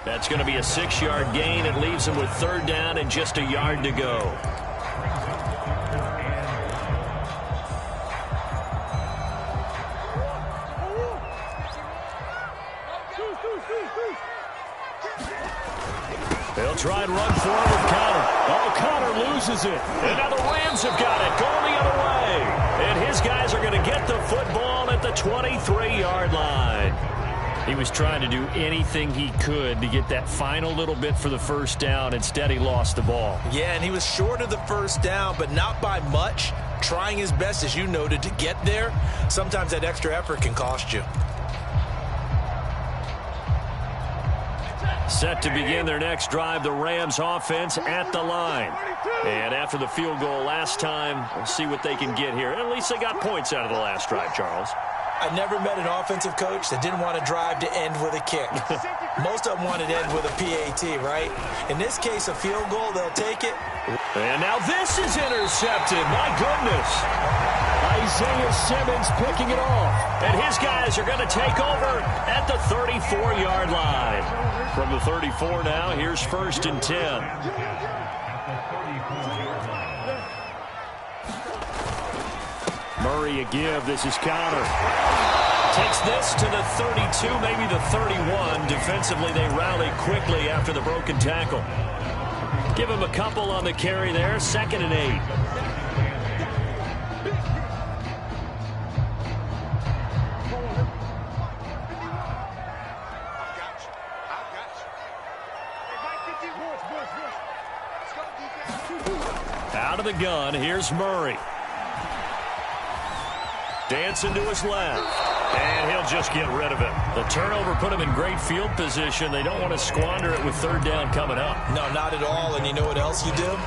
That's going to be a 6-yard gain. It leaves them with 3rd down and just a yard to go. They'll try and run for it with Connor. Oh, Connor loses it. And now the Rams have got it, going the other way. And his guys are going to get the football at the 23-yard line. He was trying to do anything he could to get that final little bit for the 1st down. Instead, he lost the ball. Yeah, and he was short of the 1st down, but not by much. Trying his best, as you noted, to get there. Sometimes that extra effort can cost you. Set to begin their next drive, the Rams offense at the line. And after the field goal last time, we'll see what they can get here. At least they got points out of the last drive, Charles. I never met an offensive coach that didn't want to drive to end with a kick. Most of them wanted to end with a PAT, right? In this case, a field goal, they'll take it. And now this is intercepted. My goodness. Isaiah Simmons picking it off. And his guys are going to take over at the 34-yard line. From the 34 now, here's 1st and 10. Murray a give. This is Connor. Takes this to the 32, maybe the 31. Defensively, they rally quickly after the broken tackle. Give him a couple on the carry there. 2nd and 8. Out of the gun, here's Murray. Dancing to his left. And he'll just get rid of it. The turnover put him in great field position. They don't want to squander it with 3rd down coming up. No, not at all. And you know what else you do?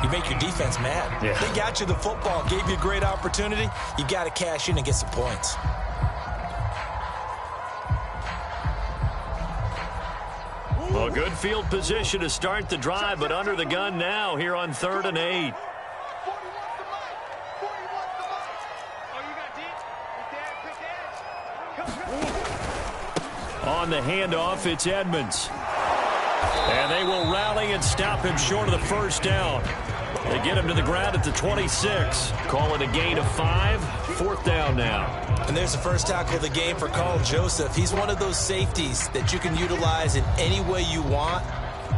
You make your defense mad. Yeah. They got you the football, gave you a great opportunity. You got to cash in and get some points. Well, good field position to start the drive, but under the gun now here on 3rd and 8. On the handoff, it's Edmonds. And they will rally and stop him short of the 1st down. They get him to the ground at the 26. Call it a gain of 5. 4th down now. And there's the first tackle of the game for Carl Joseph. He's one of those safeties that you can utilize in any way you want.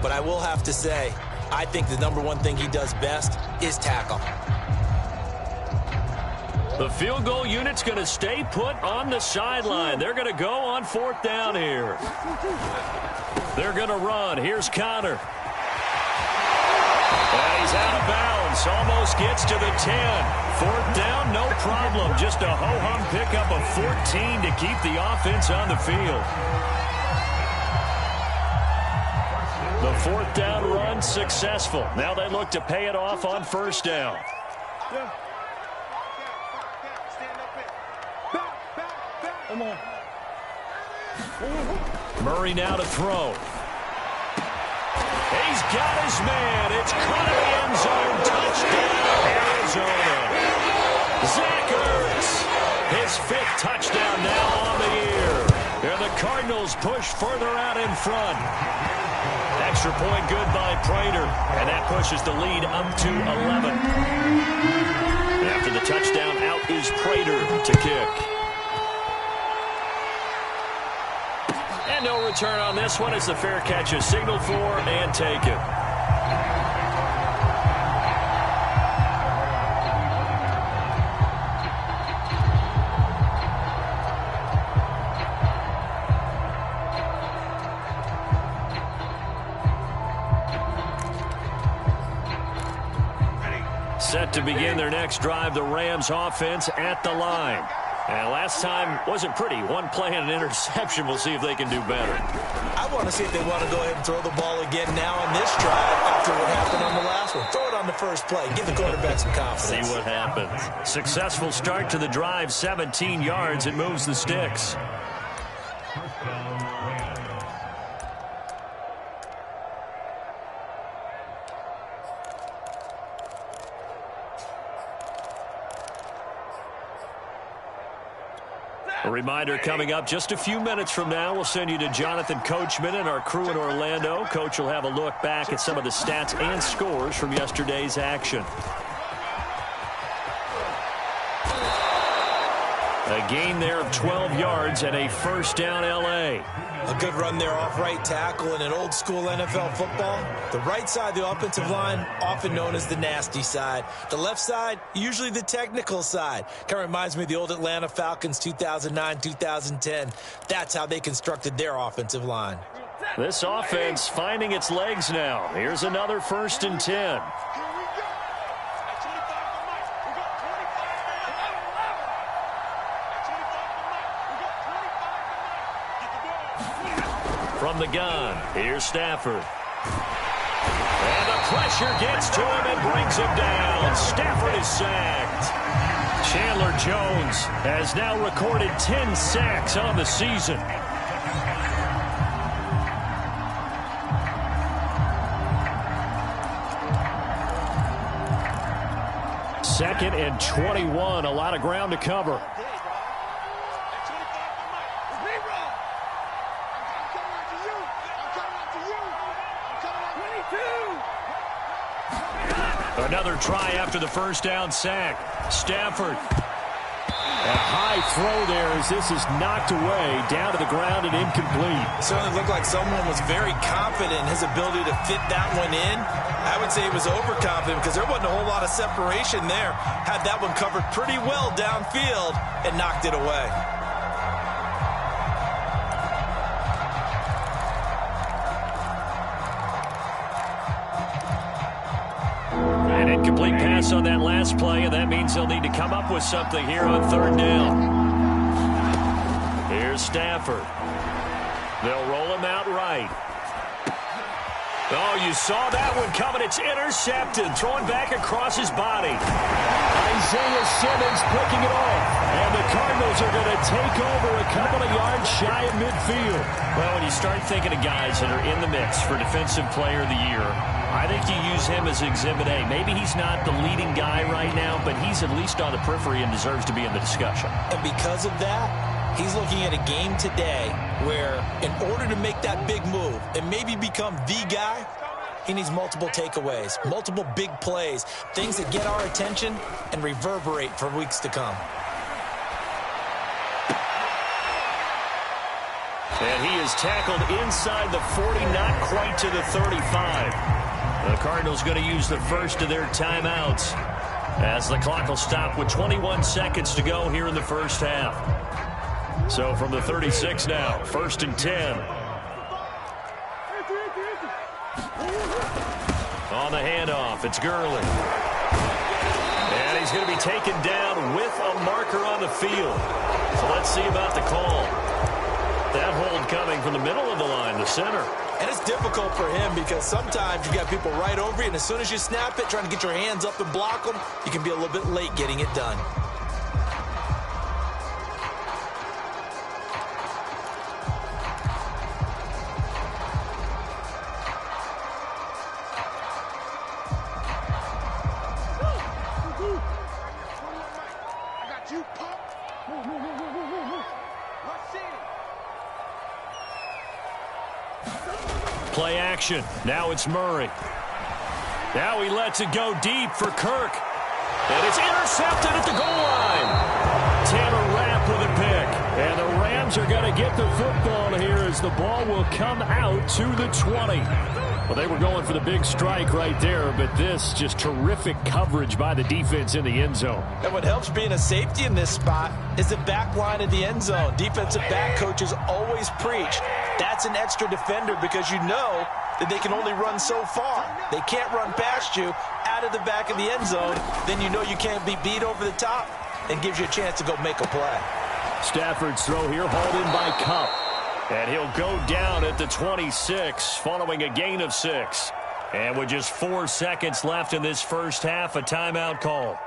But I will have to say, I think the #1 thing he does best is tackle. The field goal unit's going to stay put on the sideline. They're going to go on 4th down here. They're going to run. Here's Connor. And he's out of bounds. Almost gets to the 10. 4th down, no problem. Just a ho-hum pickup of 14 to keep the offense on the field. The 4th down run successful. Now they look to pay it off on 1st down. Come on. Murray now to throw. He's got his man. It's caught in the end zone. Touchdown, Arizona. Zach Ertz, his 5th touchdown now on the year. And the Cardinals push further out in front. Extra point good by Prater. And that pushes the lead up to 11. After the touchdown, out is Prater to kick. And no return on this one as the fair catch is signaled for and taken. Set to begin their next drive, the Rams offense at the line. And last time wasn't pretty. One play and an interception. We'll see if they can do better. I want to see if they want to go ahead and throw the ball again now on this drive after what happened on the last one. Throw it on the first play. Give the quarterback some confidence. See what happens. Successful start to the drive. 17 yards. It moves the sticks. A reminder coming up just a few minutes from now, we'll send you to Jonathan Coachman and our crew in Orlando. Coach will have a look back at some of the stats and scores from yesterday's action. A gain there of 12 yards and a first down L.A. A good run there off right tackle in an old school NFL football. The right side of the offensive line, often known as the nasty side. The left side, usually the technical side. Kind of reminds me of the old Atlanta Falcons 2009-2010. That's how they constructed their offensive line. This offense finding its legs now. Here's another 1st and 10. From the gun, here's Stafford. And the pressure gets to him and brings him down. Stafford is sacked. Chandler Jones has now recorded 10 sacks on the season. Second and 21, a lot of ground to cover. Another try after the first down sack. Stafford. A high throw there as this is knocked away, down to the ground and incomplete. Certainly looked like someone was very confident in his ability to fit that one in. I would say he was overconfident because there wasn't a whole lot of separation there. Had that one covered pretty well downfield and knocked it away. An incomplete pass on that last play, and that means they'll need to come up with something here on 3rd down. Here's Stafford. They'll roll him out right. Oh, you saw that one coming. It's intercepted. Throwing back across his body. Isaiah Simmons picking it off. And the Cardinals are going to take over a couple of yards shy of midfield. Well, when you start thinking of guys that are in the mix for Defensive Player of the Year, I think you use him as Exhibit A. Maybe he's not the leading guy right now, but he's at least on the periphery and deserves to be in the discussion. And because of that, he's looking at a game today where in order to make that big move and maybe become the guy, he needs multiple takeaways, multiple big plays, things that get our attention and reverberate for weeks to come. And he is tackled inside the 40, not quite to the 35. The Cardinals going to use the first of their timeouts as the clock will stop with 21 seconds to go here in the first half. So from the 36 now, 1st and 10. On the handoff, it's Gurley. And he's going to be taken down with a marker on the field. So let's see about the call. That hold coming from the middle of the line, the center. And it's difficult for him because sometimes you got people right over you, and as soon as you snap it, trying to get your hands up and block them, you can be a little bit late getting it done. Play action. Now it's Murray. Now he lets it go deep for Kirk. And it's intercepted at the goal line. Taylor Rapp with a pick. And the Rams are going to get the football here as the ball will come out to the 20. Well, they were going for the big strike right there, but this just terrific coverage by the defense in the end zone. And what helps being a safety in this spot is the back line of the end zone. Defensive back coaches always preach. That's an extra defender because you know that they can only run so far. They can't run past you out of the back of the end zone. Then you know you can't be beat over the top and gives you a chance to go make a play. Stafford's throw here hauled in by Kupp. And he'll go down at the 26 following a gain of 6. And with just 4 seconds left in this first half, a timeout call.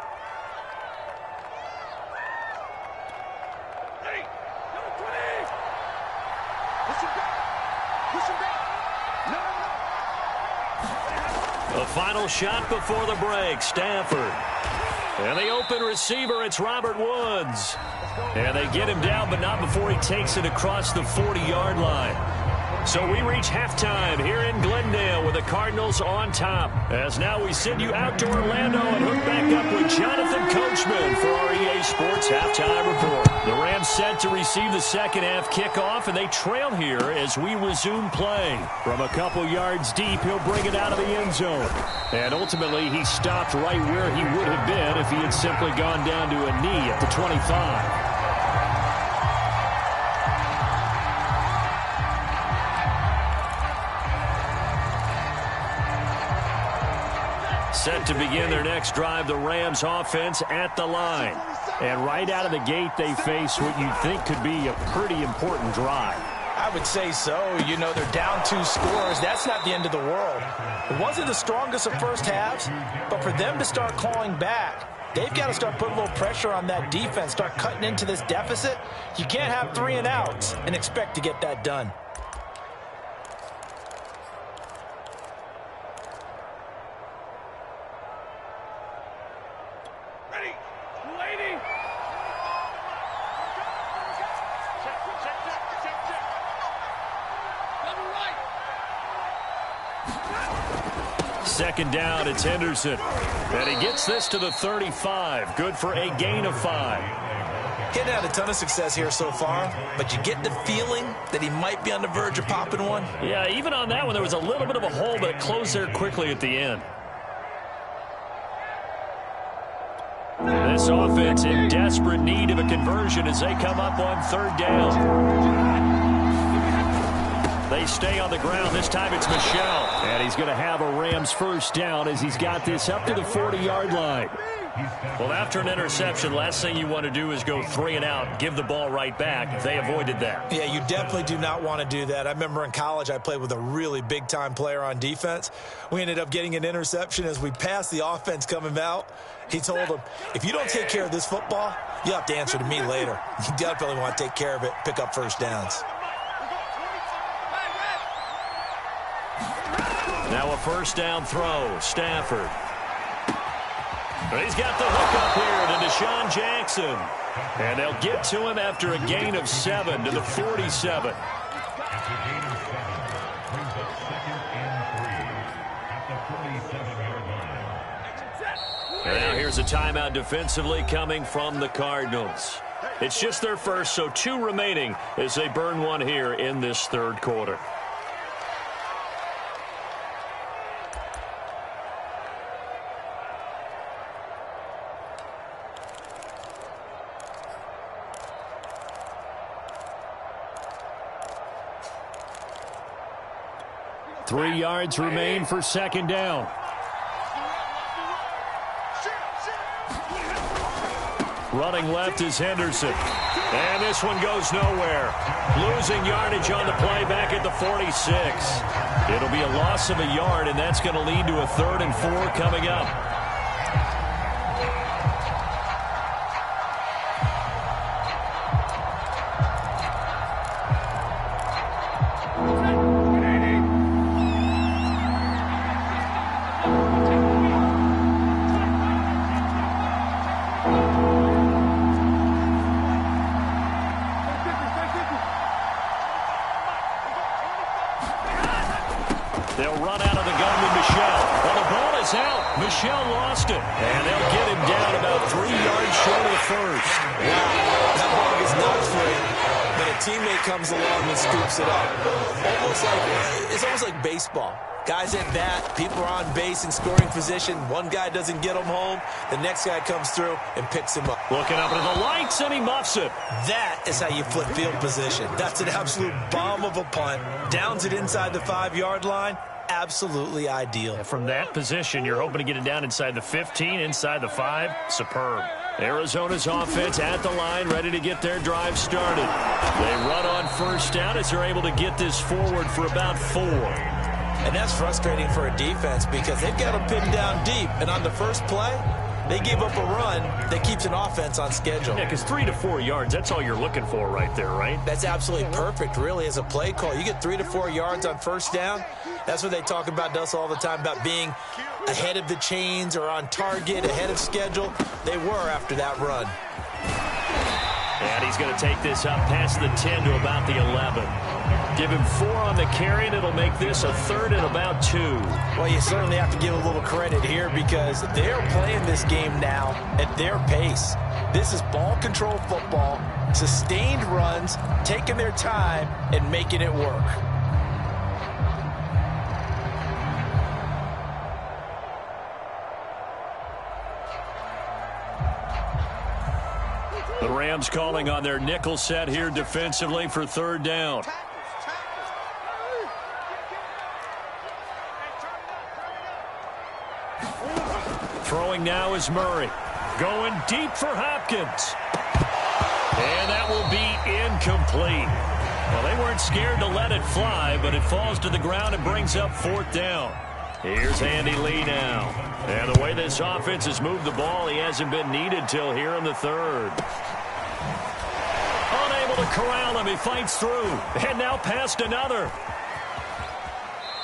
The final shot before the break, Stafford. And the open receiver, it's Robert Woods. And they get him down, but not before he takes it across the 40-yard line. So we reach halftime here in Glendale with the Cardinals on top. As now we send you out to Orlando and hook back up with Jonathan Coachman for our EA Sports Halftime Report. The Rams set to receive the second half kickoff, and they trail here as we resume play. From a couple yards deep, he'll bring it out of the end zone. And ultimately, he stopped right where he would have been if he had simply gone down to a knee at the 25. Set to begin their next drive, the Rams offense at the line. And right out of the gate, they face what you'd think could be a pretty important drive. I would say so. You know, they're down 2 scores. That's not the end of the world. It wasn't the strongest of first halves, but for them to start clawing back, they've got to start putting a little pressure on that defense, start cutting into this deficit. You can't have 3 and outs and expect to get that done. Second down, it's Henderson. And he gets this to the 35. Good for a gain of 5. He hadn't had a ton of success here so far, but you get the feeling that he might be on the verge of popping one. Yeah, even on that one, there was a little bit of a hole, but it closed there quickly at the end. This offense in desperate need of a conversion as they come up on third down. They stay on the ground. This time it's Michel. And he's going to have a Rams first down as he's got this up to the 40-yard line. Well, after an interception, last thing you want to do is go 3 and out, give the ball right back. They avoided that. Yeah, you definitely do not want to do that. I remember in college I played with a really big-time player on defense. We ended up getting an interception as we passed the offense coming out. He told him, if you don't take care of this football, you have to answer to me later. You definitely want to take care of it, pick up first downs. Now a first down throw, Stafford. He's got the hook up here to Deshaun Jackson. And they'll get to him after a gain of 7 to the 47. And now here's a timeout defensively coming from the Cardinals. It's just their first, so 2 remaining as they burn one here in this third quarter. Three yards remain for second down. Running left is Henderson. And this one goes nowhere. Losing yardage on the play back at the 46. It'll be a loss of a yard, and that's going to lead to a 3rd and 4 coming up. They'll run out of the gun with Michel. Well, the ball is out. Michel lost it. And they'll get him down about 3 yards short of the first. Wow, that ball gets knocked free. But a teammate comes along and scoops it up. It's almost like baseball. Guys at bat, people are on base in scoring position. One guy doesn't get him home. The next guy comes through and picks him up. Looking up at the lights, and he muffs it. That is how you flip field position. That's an absolute bomb of a punt. Downs it inside the 5-yard line. Absolutely ideal. From that position, you're hoping to get it down inside the 15, inside the 5. Superb. Arizona's offense at the line, ready to get their drive started. They run on first down as they're able to get this forward for about 4. And that's frustrating for a defense because they've got them pinned down deep. And on the first play, they give up a run that keeps an offense on schedule. Yeah, because 3 to 4 yards, that's all you're looking for right there, right? That's absolutely perfect, really, as a play call. You get 3 to 4 yards on first down, That's what they talk about us all the time, about being ahead of the chains or on target, ahead of schedule. They were after that run. And he's going to take this up past the 10 to about the 11. Give him 4 on the carry, and it'll make this a 3rd and about 2. Well, you certainly have to give a little credit here because they're playing this game now at their pace. This is ball control football, sustained runs, taking their time and making it work. The Rams calling on their nickel set here defensively for 3rd down. Throwing now is Murray. Going deep for Hopkins. And that will be incomplete. Well, they weren't scared to let it fly, but it falls to the ground and brings up 4th down. Here's Andy Lee now. And the way this offense has moved the ball, he hasn't been needed till here in the 3rd. Unable to corral him. He fights through. And now past another.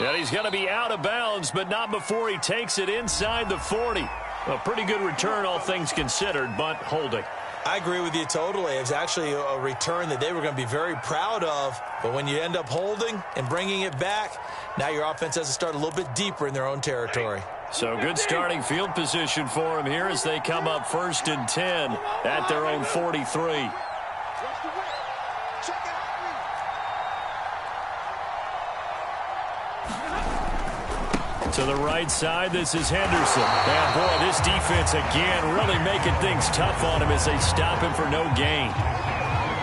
And he's going to be out of bounds, but not before he takes it inside the 40. A pretty good return, all things considered, but holding. I agree with you totally. It was actually a return that they were going to be very proud of. But when you end up holding and bringing it back, now your offense has to start a little bit deeper in their own territory. So good starting field position for them here as they come up 1st and 10 at their own 43. To the right side, this is Henderson. And boy, this defense again really making things tough on him as they stop him for no gain.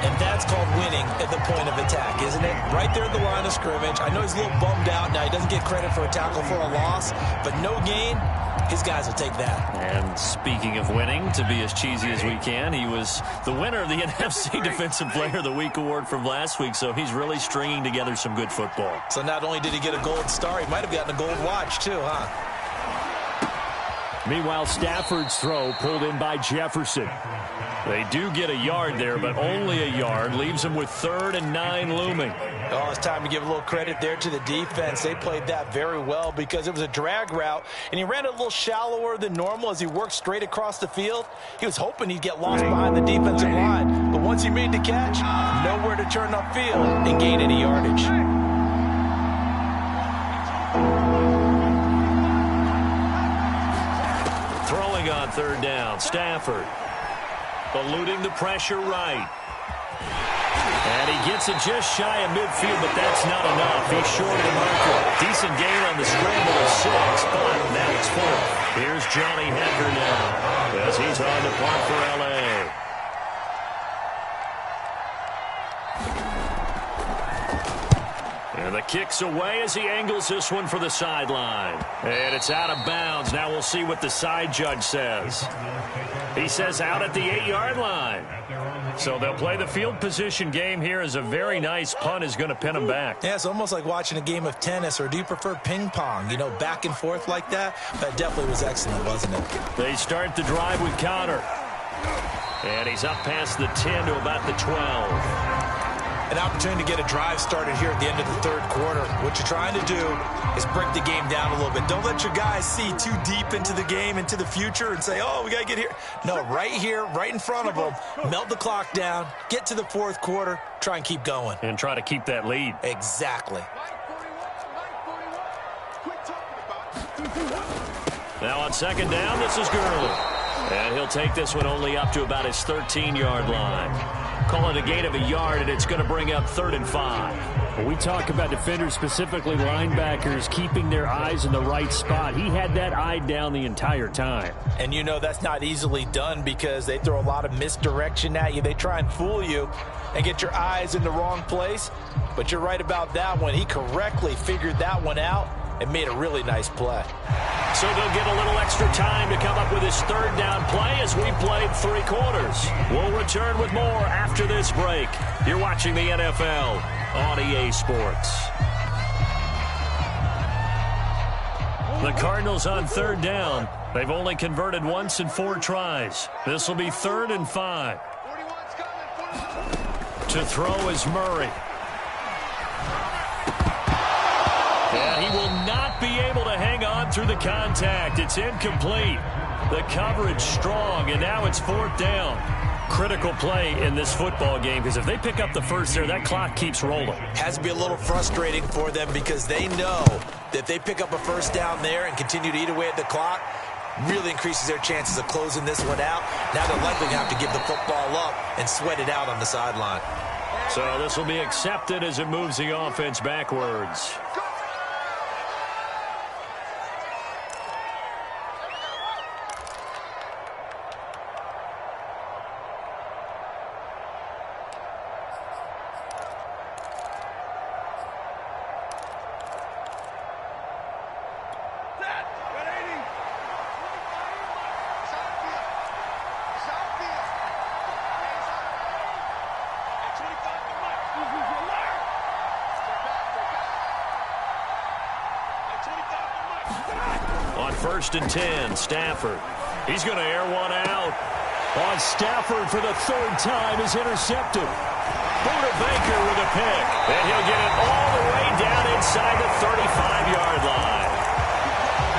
And that's called winning at the point of attack, isn't it? Right there at the line of scrimmage. I know he's a little bummed out. Now, he doesn't get credit for a tackle for a loss, but no gain, his guys will take that. And speaking of winning, to be as cheesy as we can, he was the winner of the NFC Defensive Player of the Week award from last week, so he's really stringing together some good football. So not only did he get a gold star, he might have gotten a gold watch too, huh? Meanwhile, Stafford's throw pulled in by Jefferson. They do get a yard there, but only a yard. Leaves them with 3rd and 9 looming. Oh, it's time to give a little credit there to the defense. They played that very well because it was a drag route, and he ran it a little shallower than normal as he worked straight across the field. He was hoping he'd get lost behind the defensive line, but once he made the catch, nowhere to turn upfield and gain any yardage. Throwing on 3rd down, Stafford. Eluding the pressure right. And he gets it just shy of midfield, but that's not enough. He's short of the marker. Decent gain on the scramble of 6, but now it's 4th. Here's Johnny Hacker now as he's on the punt for L.A. And the kick's away as he angles this one for the sideline. And it's out of bounds. Now we'll see what the side judge says. He says out at the 8-yard line. So they'll play the field position game here as a very nice punt is going to pin them back. Yeah, it's almost like watching a game of tennis, or do you prefer ping pong? You know, back and forth like that? That definitely was excellent, wasn't it? They start the drive with Connor. And he's up past the 10 to about the 12. An opportunity to get a drive started here at the end of the 3rd quarter. What you're trying to do is break the game down a little bit. Don't let your guys see too deep into the game, into the future, and say, oh, we got to get here. No, right here, right in front of them, melt the clock down, get to the 4th quarter, try and keep going. And try to keep that lead. Exactly. Now on 2nd down, this is Gurley. And he'll take this one only up to about his 13-yard line. Call it a gain of a yard, and it's going to bring up 3rd and 5. When we talk about defenders, specifically linebackers, keeping their eyes in the right spot, he had that eye down the entire time. And you know that's not easily done because they throw a lot of misdirection at you. They try and fool you and get your eyes in the wrong place. But you're right about that one. He correctly figured that one out and made a really nice play. So they'll get a little extra time to come up with his 3rd down play as we played 3 quarters. We'll return with more after this break. You're watching the NFL on EA Sports. The Cardinals on 3rd down. They've only converted once in 4 tries. This will be 3rd and 5. To throw is Murray. And he will won't be able to hang on through the contact. It's incomplete. The coverage strong, and now it's 4th down. Critical play in this football game, because if they pick up the first there, that clock keeps rolling. Has to be a little frustrating for them because they know that if they pick up a first down there and continue to eat away at the clock, really increases their chances of closing this one out. Now they're likely going to have to give the football up and sweat it out on the sideline. So this will be accepted as it moves the offense backwards. On 1st and 10, Stafford. He's going to air one out. On Stafford for the 3rd time is intercepted. Buda Baker with a pick. And he'll get it all the way down inside the 35-yard line.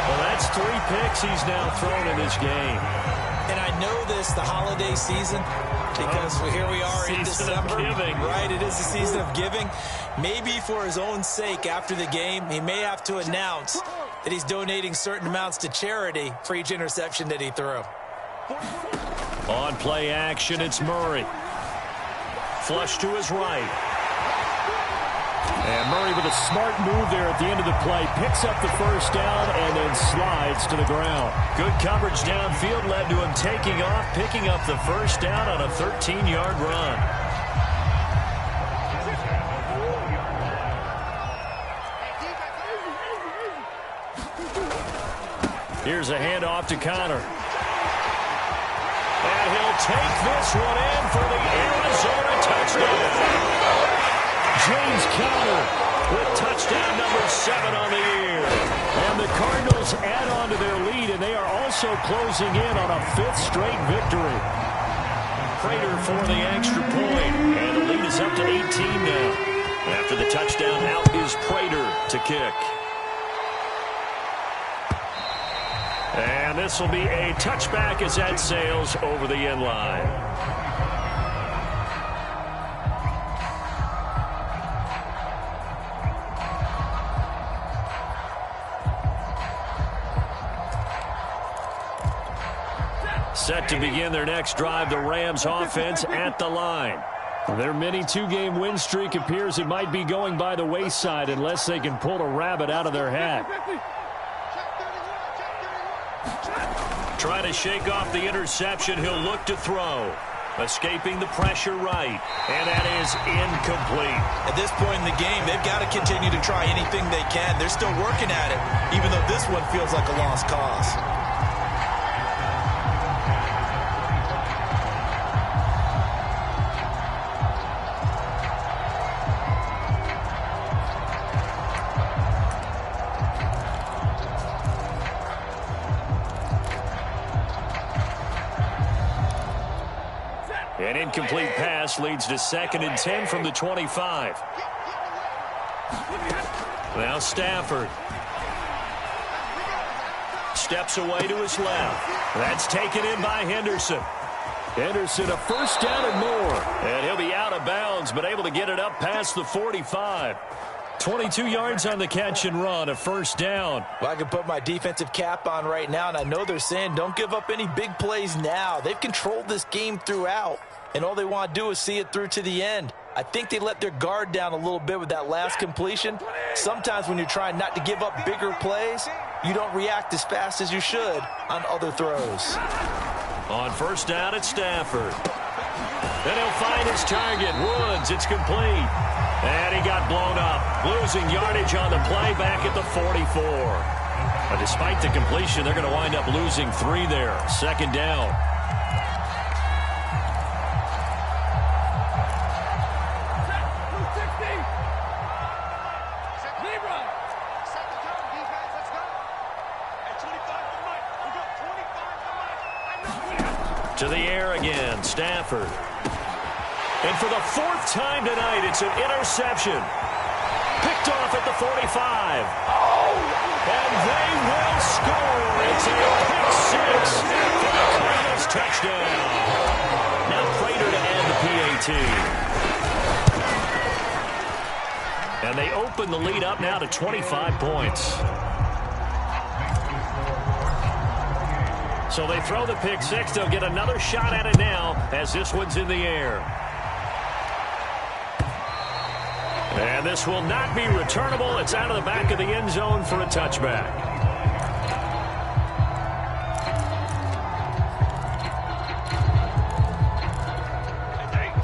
Well, that's 3 picks he's now thrown in this game. And I know this, the holiday season, because here we are in December. Right, it is the season of giving. Maybe for his own sake after the game, he may have to announce that he's donating certain amounts to charity for each interception that he threw. On play action, it's Murray. Flush to his right. And Murray with a smart move there at the end of the play. Picks up the first down and then slides to the ground. Good coverage downfield led to him taking off, picking up the first down on a 13-yard run. Here's a handoff to Connor. And he'll take this one in for the Arizona touchdown. James Conner with touchdown number 7 on the year. And the Cardinals add on to their lead, and they are also closing in on a 5th straight victory. Prater for the extra point, and the lead is up to 18 now. After the touchdown, out is Prater to kick. And this will be a touchback as that sails over the end line. Set to begin their next drive, the Rams offense at the line. Their mini 2-game win streak appears it might be going by the wayside unless they can pull a rabbit out of their hat. Try to shake off the interception. He'll look to throw. Escaping the pressure right. And that is incomplete. At this point in the game, they've got to continue to try anything they can. They're still working at it, even though this one feels like a lost cause. An incomplete pass leads to 2nd and 10 from the 25. Now Stafford. Steps away to his left. That's taken in by Henderson. Henderson, a first down and more. And he'll be out of bounds, but able to get it up past the 45. 22 yards on the catch and run, a first down. Well, I can put my defensive cap on right now, and I know they're saying don't give up any big plays now. They've controlled this game throughout, and all they want to do is see it through to the end. I think they let their guard down a little bit with that last completion. Sometimes when you're trying not to give up bigger plays, you don't react as fast as you should on other throws. On first down, it's Stafford. Then he'll find his target, Woods. It's complete. And he got blown up, losing yardage on the play back at the 44. But despite the completion, they're going to wind up losing 3 there. Second down. To the air again, Stafford. And for the 4th time tonight, it's an interception. Picked off at the 45. And they will score. It's a pick six for the Cardinals touchdown. Now Prater to add the PAT. And they open the lead up now to 25 points. So they throw the pick six. They'll get another shot at it now as this one's in the air. And this will not be returnable. It's out of the back of the end zone for a touchback.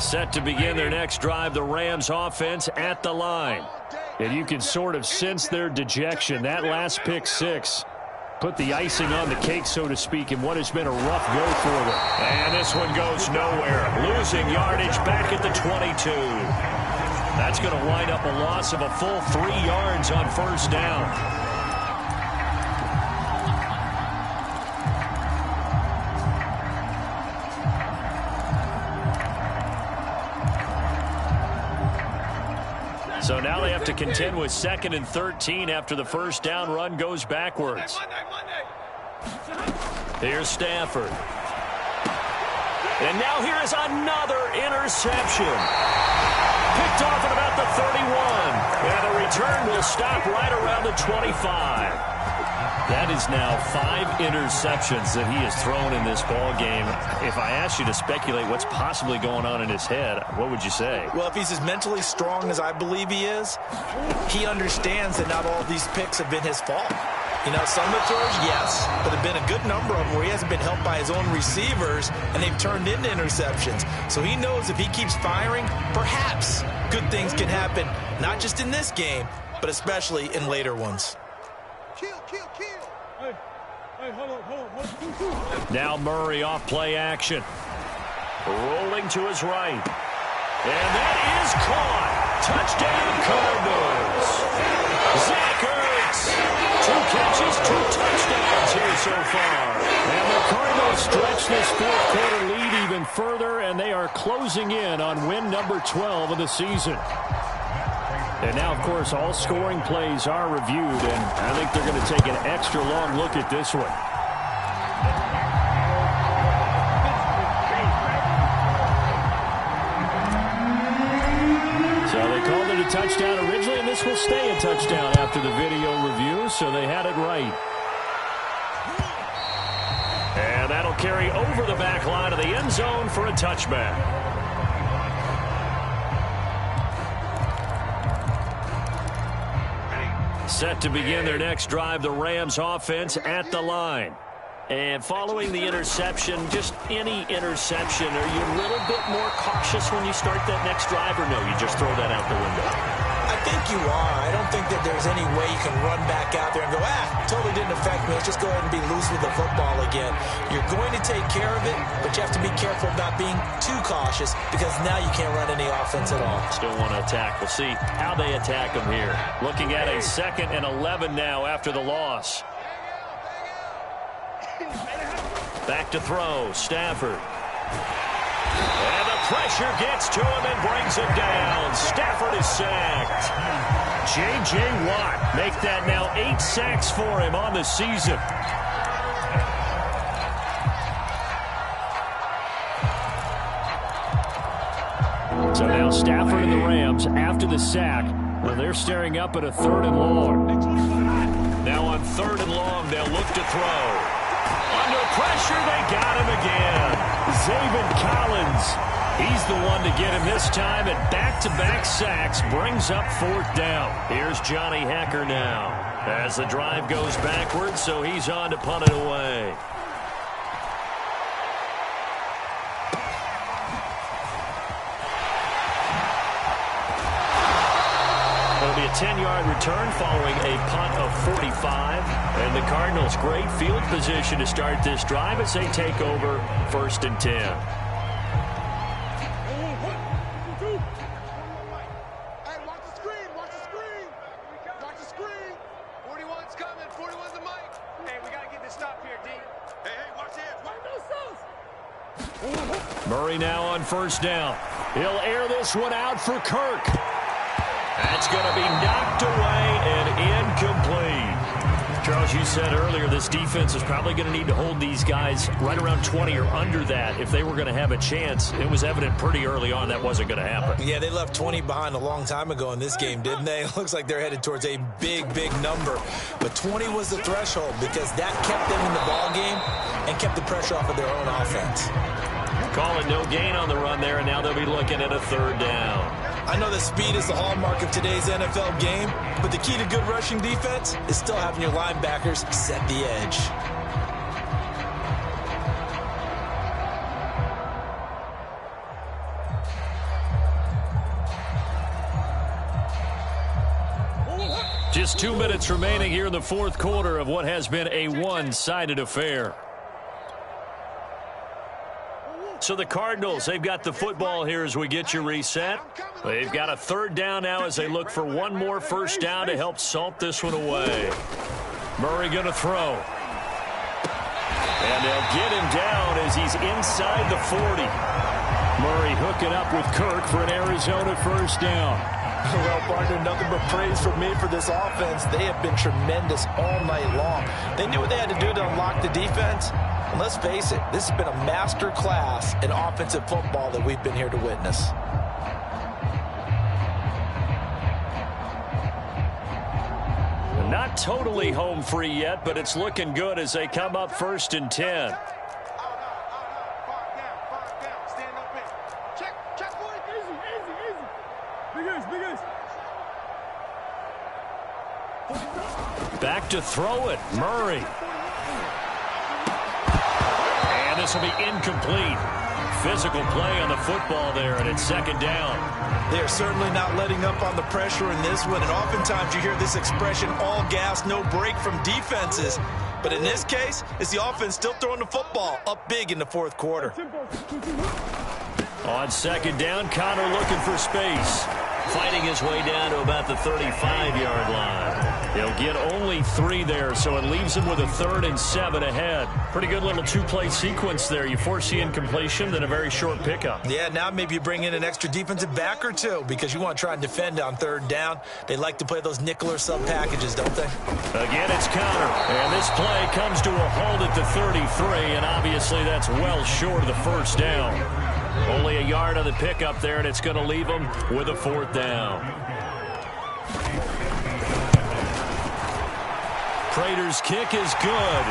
Set to begin their next drive, the Rams offense at the line. And you can sort of sense their dejection. That last pick six put the icing on the cake, so to speak, in what has been a rough go for them. And this one goes nowhere. Losing yardage back at the 22. That's going to wind up a loss of a full 3 yards on first down. So now they have to contend with 2nd and 13 after the first down run goes backwards. Here's Stafford. And now here is another interception. Picked off at about the 31. And the return will stop right around the 25. That is now 5 interceptions that he has thrown in this ball game. If I asked you to speculate what's possibly going on in his head, what would you say? Well, if he's as mentally strong as I believe he is, he understands that not all of these picks have been his fault. You know, some of the throws, yes, but there have been a good number of them where he hasn't been helped by his own receivers, and they've turned into interceptions. So he knows if he keeps firing, perhaps good things can happen, not just in this game, but especially in later ones. Now Murray off play action. Rolling to his right. And that is caught. Touchdown Cardinals. Zach Ertz. 2 catches, 2 touchdowns here so far. And the Cardinals stretch this fourth quarter lead even further, and they are closing in on win number 12 of the season. And now, of course, all scoring plays are reviewed, and I think they're going to take an extra long look at this one. So they called it a touchdown originally, and this will stay a touchdown after the video review, so they had it right. And that'll carry over the back line of the end zone for a touchback. Set to begin their next drive, the Rams offense at the line. And following the interception, just any interception, are you a little bit more cautious when you start that next drive, or no, you just throw that out the window? I think you are. I don't think that there's any way you can run back out there and go, totally didn't affect me. Let's just go ahead and be loose with the football again. You're going to take care of it, but you have to be careful about being too cautious because now you can't run any offense at all. Still want to attack. We'll see how they attack them here. Looking at a 2nd and 11 now after the loss. Back to throw, Stafford. And the pressure gets to him and brings him down. Stafford is sacked. J.J. Watt make that now 8 sacks for him on the season. So now Stafford and the Rams, after the sack, well, they're staring up at a 3rd and long. Now on 3rd and long, they'll look to throw. Under pressure, they got him again. Zaven Collins. He's the one to get him this time, and back-to-back sacks brings up 4th down. Here's Johnny Hacker now as the drive goes backwards, so he's on to punt it away. It'll be a 10-yard return following a punt of 45. And the Cardinals, great field position to start this drive as they take over 1st and 10. Hey, watch the screen, watch the screen. Watch the screen. 41's coming, 41's the mic. Hey, we got to get this stop here, D. Hey, watch this. Watch those. Murray now on 1st down. He'll air this one out for Kirk. That's going to be knocked away and incomplete. Charles, you said earlier this defense is probably going to need to hold these guys right around 20 or under that if they were going to have a chance. It was evident pretty early on that wasn't going to happen. Yeah, they left 20 behind a long time ago in this game, didn't they? It looks like they're headed towards a big, big number. But 20 was the threshold because that kept them in the ball game and kept the pressure off of their own offense. Call it no gain on the run there, and now they'll be looking at a third down. I know that speed is the hallmark of today's NFL game, but the key to good rushing defense is still having your linebackers set the edge. Just 2 minutes remaining here in the fourth quarter of what has been a one-sided affair. So the Cardinals, they've got the football here as we get you reset. They've got a third down now as they look for one more first down to help salt this one away. Murray going to throw. And they'll get him down as he's inside the 40. Murray hooking up with Kirk for an Arizona first down. Well, partner, nothing but praise from me for this offense. They have been tremendous all night long. They knew what they had to do to unlock the defense. And let's face it, this has been a master class in offensive football that we've been here to witness. Not totally home free yet, but it's looking good as they come up 1st and 10. Back to throw it, Murray. And this will be incomplete. Physical play on the football there, and it's second down. They are certainly not letting up on the pressure in this one, and oftentimes you hear this expression, all gas, no break from defenses. But in this case, it's the offense still throwing the football up big in the fourth quarter. On second down, Connor looking for space. Fighting his way down to about the 35-yard line. He'll get only 3 there, so it leaves him with a 3rd and 7 ahead. Pretty good little two-play sequence there. You force the incompletion, then a very short pickup. Yeah, now maybe you bring in an extra defensive back or two because you want to try and defend on 3rd down. They like to play those nickel or sub packages, don't they? Again, it's Connor. And this play comes to a halt at the 33, and obviously that's well short of the first down. Only a yard on the pickup there, and it's going to leave him with a 4th down. Prater's kick is good.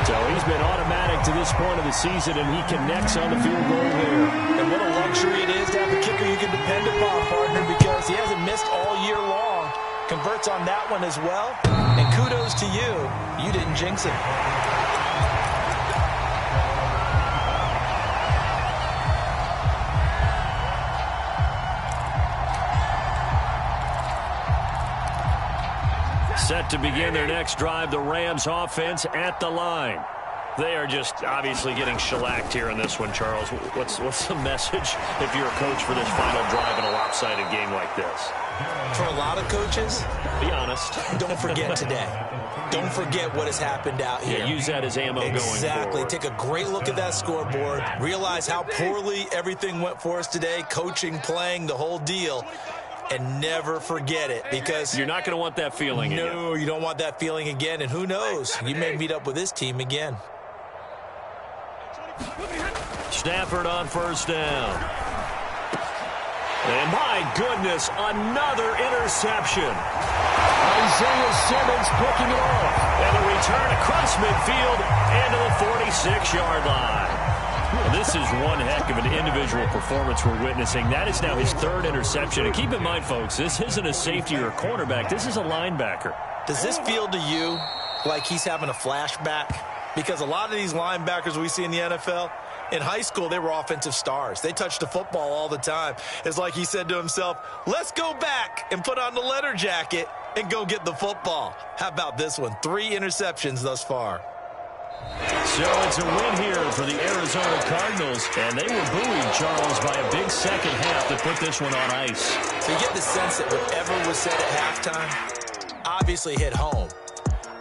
So he's been automatic to this point of the season, and he connects on the field goal there. And what a luxury it is to have a kicker you can depend upon, partner, because he hasn't missed all year long. Converts on that one as well. And kudos to you. You didn't jinx it. Set to begin their next drive, the Rams offense at the line. They are just obviously getting shellacked here in this one, Charles. What's the message if you're a coach for this final drive in a lopsided game like this? For a lot of coaches, be honest. Don't forget today. Don't forget what has happened out here. Yeah, use that as ammo going forward. Exactly. Take a great look at that scoreboard. Realize how poorly everything went for us today. Coaching, playing, the whole deal. And never forget it, because you're not going to want that feeling again. No, you don't want that feeling again. And who knows? You may meet up with this team again. Stafford on first down. And my goodness, another interception. Isaiah Simmons picking it off. And a return across midfield and to the 46-yard line. Well, this is one heck of an individual performance we're witnessing. That is now his 3rd interception. And keep in mind, folks, this isn't a safety or a cornerback. This is a linebacker. Does this feel to you like he's having a flashback? Because a lot of these linebackers we see in the NFL, in high school, they were offensive stars. They touched the football all the time. It's like he said to himself, let's go back and put on the leather jacket and go get the football. How about this one? 3 interceptions thus far. So it's a win here for the Arizona Cardinals, and they were buoyed, Charles, by a big second half to put this one on ice. So you get the sense that whatever was said at halftime obviously hit home.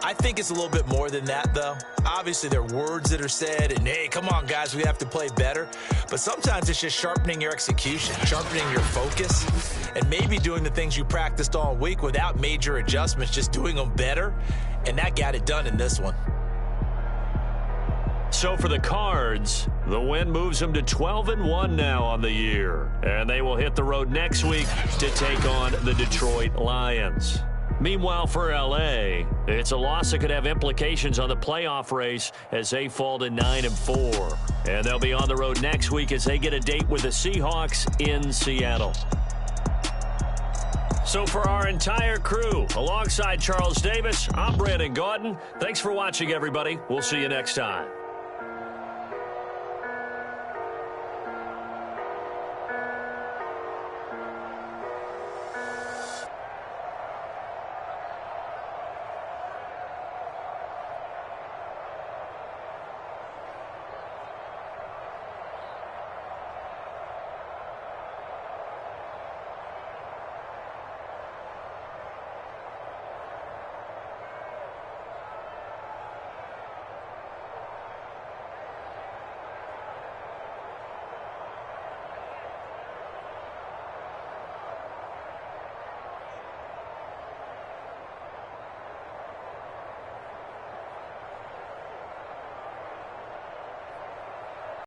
I think it's a little bit more than that, though. Obviously, there are words that are said, and hey, come on, guys, we have to play better. But sometimes it's just sharpening your execution, sharpening your focus, and maybe doing the things you practiced all week without major adjustments, just doing them better. And that got it done in this one. So for the Cards, the win moves them to 12-1 now on the year. And they will hit the road next week to take on the Detroit Lions. Meanwhile, for L.A., it's a loss that could have implications on the playoff race as they fall to 9-4. And they'll be on the road next week as they get a date with the Seahawks in Seattle. So for our entire crew, alongside Charles Davis, I'm Brandon Gaudin. Thanks for watching, everybody. We'll see you next time.